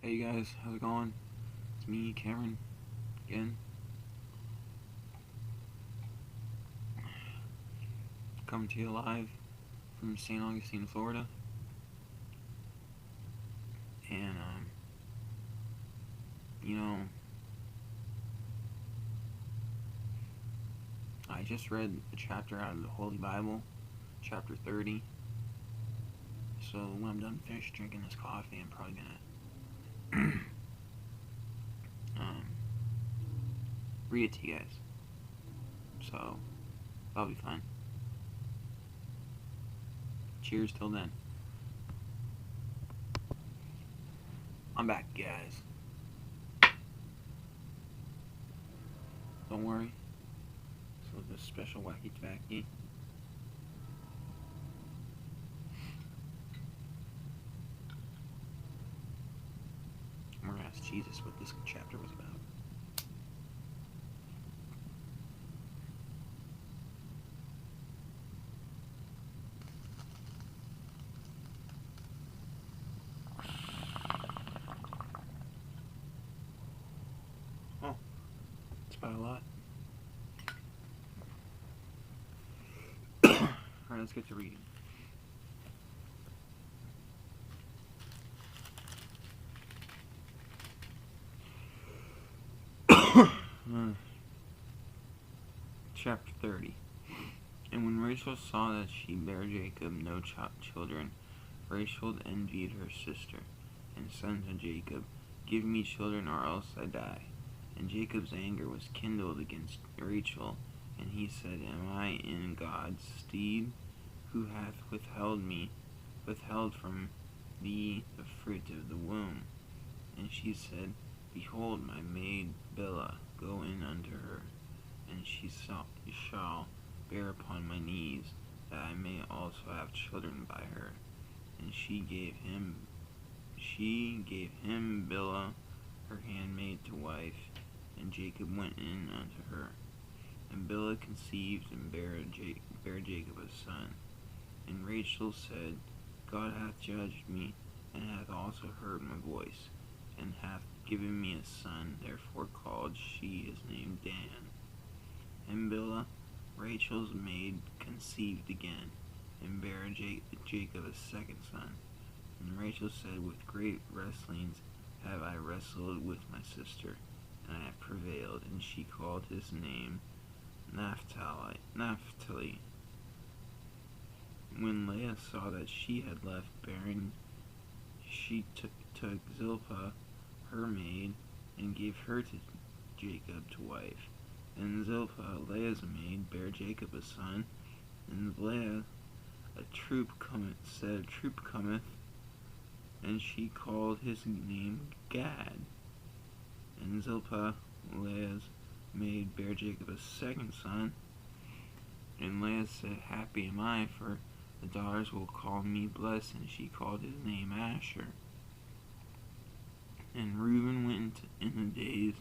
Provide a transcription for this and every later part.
Hey guys, how's it going? It's me, Cameron, again. Coming to you live from St. Augustine, Florida. And, you know, I just read a chapter out of the Holy Bible, chapter 30. So when I'm done finished drinking this coffee, I'm probably gonna read it to you guys. So that'll be fun. Cheers till then. I'm back, guys. Don't worry. So this special wacky tacky. We're gonna ask Jesus what this chapter was about. Oh, it's about a lot. Alright, let's get to reading. Chapter 30. And when Rachel saw that she bare Jacob no children, Rachel envied her sister, and said to Jacob, Give me children, or else I die. And Jacob's anger was kindled against Rachel, and he said, Am I in God's stead, who hath withheld from thee the fruit of the womb? And she said, Behold, my maid Bilhah, go in unto her, and she shall bear upon my knees, that I may also have children by her. And she gave him Bilhah, her handmaid, to wife, and Jacob went in unto her. And Bilhah conceived and bare Jacob a son. And Rachel said, God hath judged me, and hath also heard my voice, and hath given me a son, therefore called she his name Dan. And Bilhah, Rachel's maid, conceived again, and bare Jacob a second son. And Rachel said, With great wrestlings have I wrestled with my sister, and I have prevailed. And she called his name Naphtali. When Leah saw that she had left bearing, she took Zilpah, her maid, and gave her to Jacob to wife. And Zilpah, Leah's maid, bare Jacob a son. And Leah, a troop cometh, and she called his name Gad. And Zilpah, Leah's maid, bare Jacob a second son. And Leah said, Happy am I, for the daughters will call me blessed. And she called his name Asher. And Reuben went in the days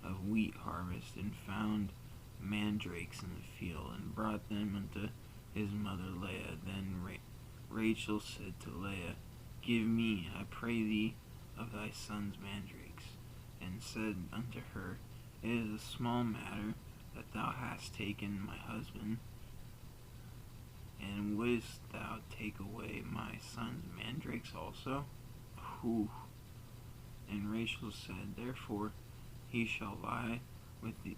of wheat harvest, and found mandrakes in the field, and brought them unto his mother Leah. Then Rachel said to Leah, Give me, I pray thee, of thy son's mandrakes. And said unto her, It is a small matter that thou hast taken my husband, and wouldst thou take away my son's mandrakes also? Whew. And Rachel said, Therefore he shall lie with thee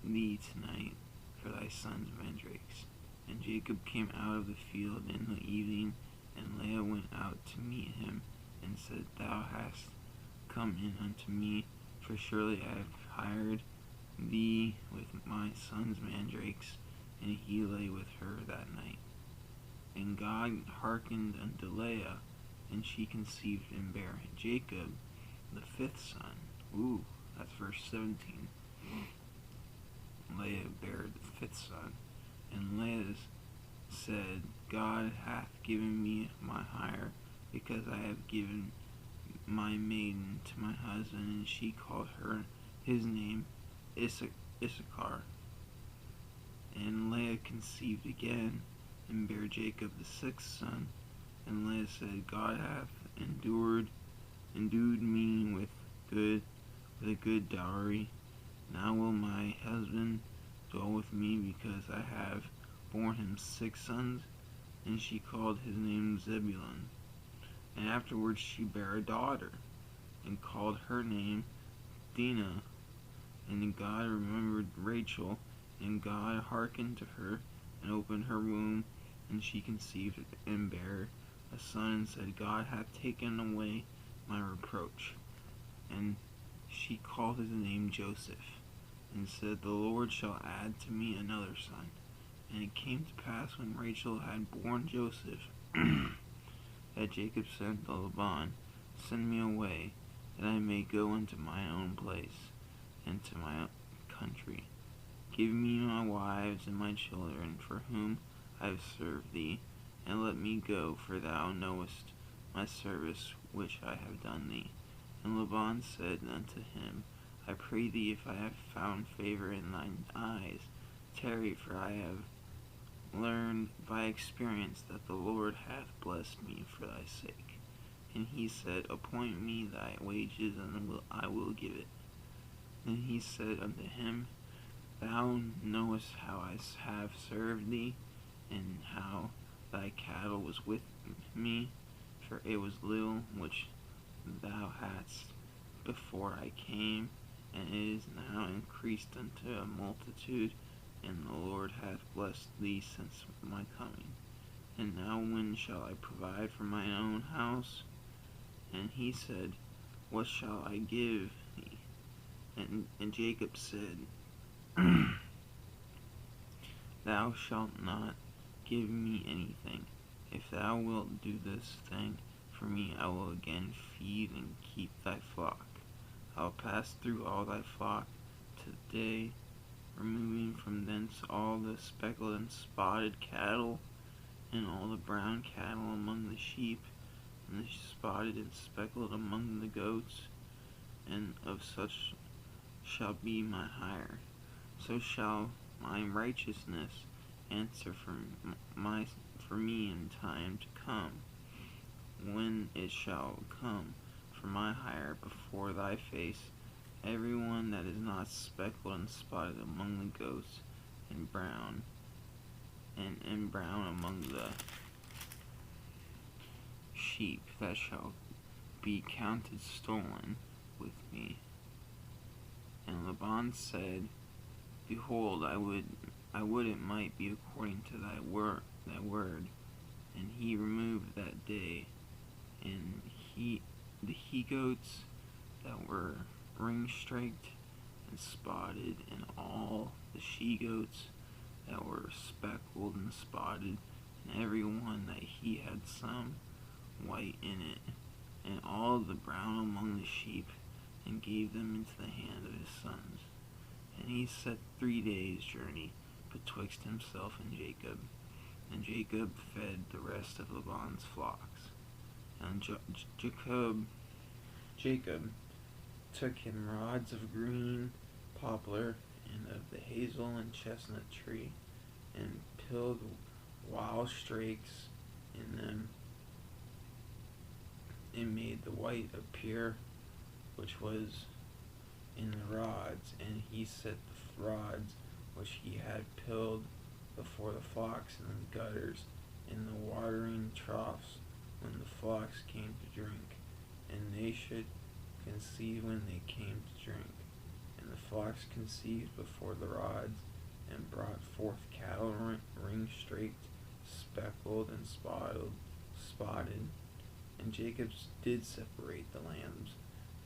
tonight for thy son's mandrakes. And Jacob came out of the field in the evening, and Leah went out to meet him, and said, Thou hast come in unto me, for surely I have hired thee with my son's mandrakes. And he lay with her that night. And God hearkened unto Leah, and she conceived and bare Jacob the fifth son. Ooh, that's verse 17. Leah bare the fifth son. And Leah said, God hath given me my hire, because I have given my maiden to my husband. And she called his name Issachar. And Leah conceived again, and bare Jacob the sixth son. And Leah said, God hath endued me with good dowry. Now will my husband dwell with me, because I have borne him 6 sons. And she called his name Zebulun. And afterwards she bare a daughter, and called her name Dinah. And God remembered Rachel, and God hearkened to her, and opened her womb, and she conceived and bare a son, and said, God hath taken away my reproach. And she called his name Joseph, and said, the Lord shall add to me another son. And it came to pass, when Rachel had borne Joseph, that Jacob said to Laban, send me away, that I may go unto mine own place, and to my own country. Give me my wives and my children, for whom I have served thee, and let me go, for thou knowest my service which I have done thee. And Laban said unto him, I pray thee, if I have found favor in thine eyes, tarry, for I have learned by experience that the Lord hath blessed me for thy sake. And he said, appoint me thy wages, and I will give it. Then he said unto him, thou knowest how I have served thee, and how thy cattle was with me, for it was little which thou hadst before I came, and it is now increased unto a multitude, and the Lord hath blessed thee since my coming. And now when shall I provide for mine own house? And he said, what shall I give thee? And Jacob said, thou shalt not give me anything. If thou wilt do this thing for me, I will again feed and keep thy flock. I will pass through all thy flock today, removing from thence all the speckled and spotted cattle, and all the brown cattle among the sheep, and the spotted and speckled among the goats, and of such shall be my hire. So shall my righteousness answer for me in time to come, when it shall come for my hire before thy face, every one that is not speckled and spotted among the goats, and brown among the sheep, that shall be counted stolen with me. And Laban said, behold, I would it might be according to thy word. And he removed that day, and the he-goats that were ring-straked and spotted, and all the she-goats that were speckled and spotted, and every one that he had some white in it, and all the brown among the sheep, and gave them into the hand of his sons. And he set 3 days' journey betwixt himself and Jacob. And Jacob fed the rest of Laban's flocks. And Jacob took him rods of green poplar, and of the hazel and chestnut tree, and peeled wild strakes in them, and made the white appear which was in the rods. And he set the rods which he had peeled before the flocks in the gutters, in the watering troughs, when the flocks came to drink, and they should conceive when they came to drink. And the flocks conceived before the rods, and brought forth cattle ring-straked, speckled, and spotted. And Jacob did separate the lambs,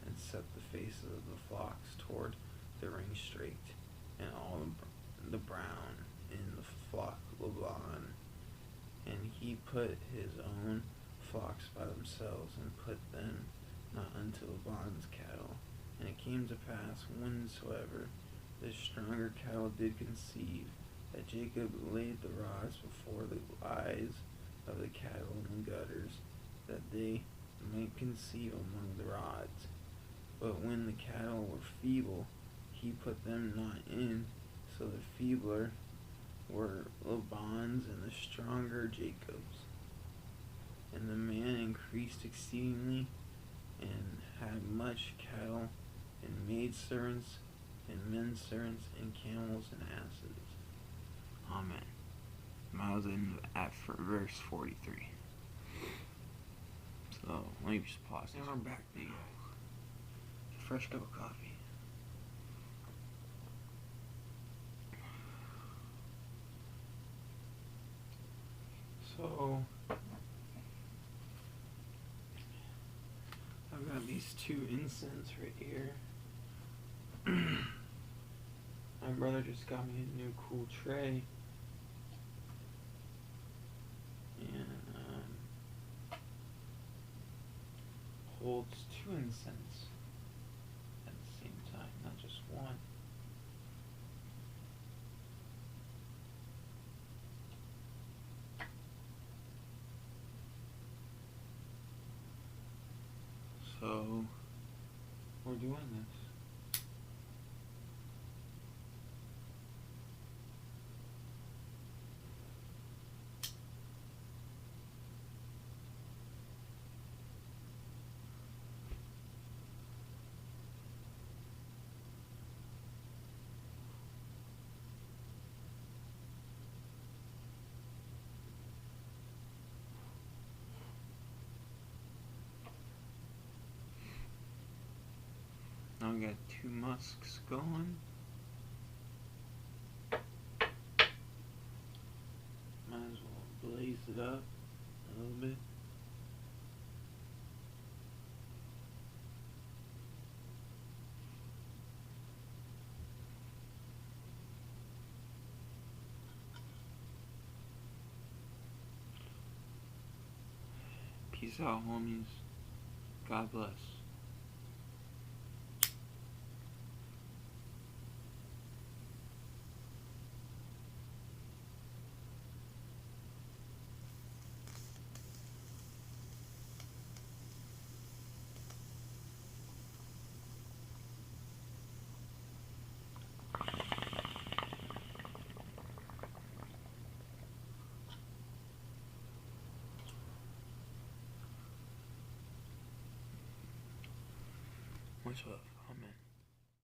and set the faces of the flocks toward the ring-straked, and all the brown in the flock Laban. And he put his own flocks by themselves, and put them not unto Laban's cattle. And it came to pass, whensoever the stronger cattle did conceive, that Jacob laid the rods before the eyes of the cattle in the gutters, that they might conceive among the rods. But when the cattle were feeble, he put them not in, so the feebler were Laban's, and the stronger Jacob's. And the man increased exceedingly, and had much cattle, and maidservants, and menservants, and camels and asses. Amen. I was in at verse 43. So let me just pause. Now I'm back now. A fresh cup of coffee. So I've got these two incense right here. My brother just got me a new cool tray. And holds two incense at the same time, not just one. So we're doing this. Now we got two musks going. Might as well blaze it up a little bit. Peace out, homies. God bless. What's up?